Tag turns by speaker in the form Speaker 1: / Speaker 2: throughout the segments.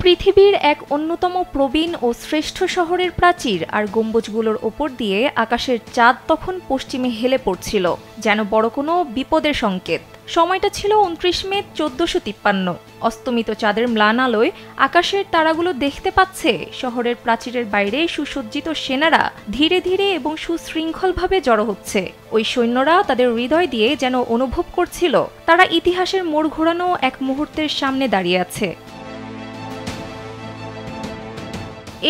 Speaker 1: পৃথিবীর এক অন্যতম প্রবীণ ও শ্রেষ্ঠ শহরের প্রাচীর আর গম্বুজগুলোর ওপর দিয়ে আকাশের চাঁদ তখন পশ্চিমে হেলে পড়ছিল, যেন বড় কোনো বিপদের সংকেত। সময়টা ছিল ২৯ মে ১৪৫৩। অস্তমিত চাঁদের ম্লান আলোয় আকাশের তারাগুলো দেখতে পাচ্ছে শহরের প্রাচীরের বাইরে সুসজ্জিত সেনারা ধীরে ধীরে এবং সুশৃঙ্খলভাবে জড়ো হচ্ছে। ওই সৈন্যরা তাদের হৃদয় দিয়ে যেন অনুভব করছিল তারা ইতিহাসের মোড় ঘোরানো এক মুহূর্তের সামনে দাঁড়িয়ে আছে।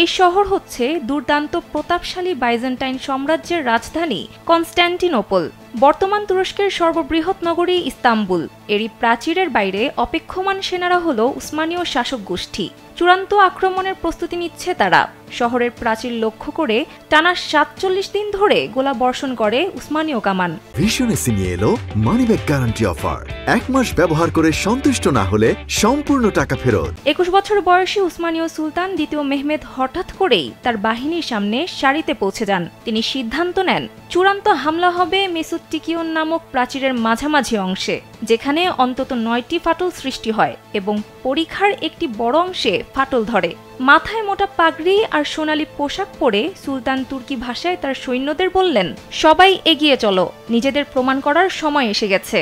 Speaker 1: এই শহর হচ্ছে দুর্দান্ত প্রতাপশালী বাইজেন্টাইন সাম্রাজ্যের রাজধানী কনস্ট্যান্টিনোপল, বর্তমান তুরস্কের সর্ববৃহৎ নগরী ইস্তাম্বুল। এরই প্রাচীরের বাইরে অপেক্ষমান সেনারা হল উসমানীয় শাসক গোষ্ঠী। চূড়ান্ত আক্রমণের প্রস্তুতি নিচ্ছে তারা। শহরের প্রাচীর লক্ষ্য করে টানা ৪৭ দিন ধরে গোলা বর্ষণ করে উসমানীয় কামান।
Speaker 2: ভীষণ এসি নিয়ে এলো মানিব্যাগ গ্যারান্টি অফার। ১ মাস ব্যবহার করে সন্তুষ্ট না হলে সম্পূর্ণ টাকা ফেরত।
Speaker 1: ২১ বছর বয়সী উসমানীয় সুলতান দ্বিতীয় মেহমেদ হঠাৎ করেই তার বাহিনীর সামনে সারিতে পৌঁছে যান। তিনি সিদ্ধান্ত নেন চূড়ান্ত হামলা হবে মেসুত টিকিয়ন নামক প্রাচীরের মাঝামাঝি অংশে, যেখানে অন্তত ৯টি ফাটল সৃষ্টি হয় এবং পরিখার একটি বড় অংশে ফাটল ধরে। মাথায় মোটা পাগড়ি আর সোনালী পোশাক পরে সুলতান তুর্কি ভাষায় তার সৈন্যদের বললেন, সবাই এগিয়ে চলো, নিজেদের প্রমাণ করার সময় এসে গেছে।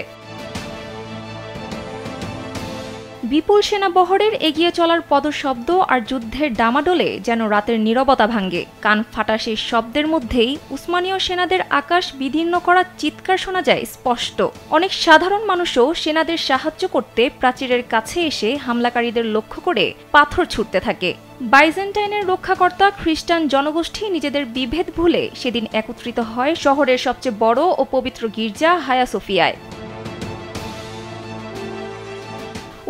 Speaker 1: বিপুল সেনাবহরের এগিয়ে চলার পদশব্দ আর যুদ্ধের ডামাডোলে যেন রাতের নীরবতা ভাঙে। কান ফাটা সেই শব্দের মধ্যেই উসমানীয় সেনাদের আকাশ বিদীর্ণ করা চিৎকার শোনা যায় স্পষ্ট। অনেক সাধারণ মানুষও সেনাদের সাহায্য করতে প্রাচীরের কাছে এসে হামলাকারীদের লক্ষ্য করে পাথর ছুটতে থাকে। বাইজেন্টাইনের রক্ষাকর্তা খ্রিস্টান জনগোষ্ঠী নিজেদের বিভেদ ভুলে সেদিন একত্রিত হয় শহরের সবচেয়ে বড় ও পবিত্র গির্জা হায়া সোফিয়ায়।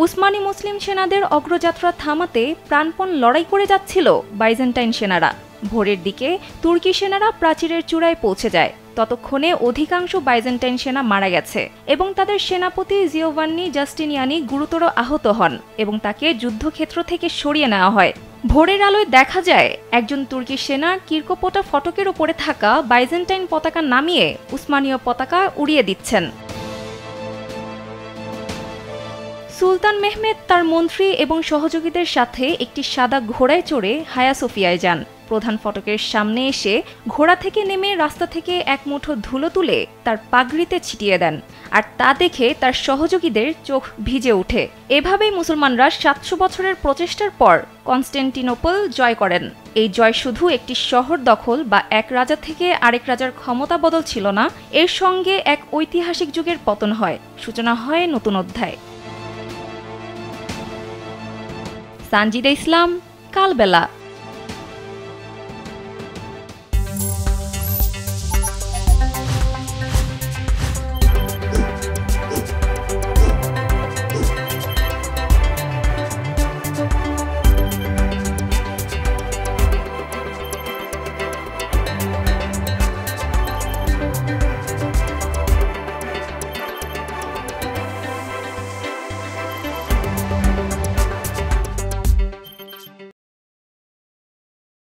Speaker 1: উসমানী মুসলিম সেনাদের অগ্রযাত্রা থামাতে প্রাণপণ লড়াই করে যাচ্ছিল বাইজেন্টাইন সেনারা। ভোরের দিকে তুর্কি সেনারা প্রাচীরের চূড়ায় পৌঁছে যায়। ততক্ষণে অধিকাংশ বাইজেন্টাইন সেনা মারা গেছে এবং তাদের সেনাপতি জিওভান্নি জাস্টিনিয়ানি গুরুতর আহত হন এবং তাকে যুদ্ধক্ষেত্র থেকে সরিয়ে নেওয়া হয়। ভোরের আলোয় দেখা যায় একজন তুর্কি সেনা কির্কোপোটা ফটকের উপরে থাকা বাইজেন্টাইন পতাকা নামিয়ে উসমানীয় পতাকা উড়িয়ে দিচ্ছেন। সুলতান মেহমেদ তার মন্ত্রী এবং সহযোগীদের সাথে একটি সাদা ঘোড়ায় চড়ে হায়া সোফিয়ায় যান। প্রধান ফটকের সামনে এসে ঘোড়া থেকে নেমে রাস্তা থেকে এক মুঠো ধুলো তুলে তার পাগড়িতে ছিটিয়ে দেন, আর তা দেখে তার সহযোগীদের চোখ ভিজে ওঠে। এভাবেই মুসলমানরা ৭০০ বছরের প্রচেষ্টার পর কনস্ট্যান্টিনোপল জয় করেন। এই জয় শুধু একটি শহর দখল বা এক রাজা থেকে আরেক রাজার ক্ষমতা বদল ছিল না, এর সঙ্গে এক ঐতিহাসিক যুগের পতন হয়, সূচনা হয় নতুন অধ্যায়। সানজিদা ইসলাম, কালবেলা।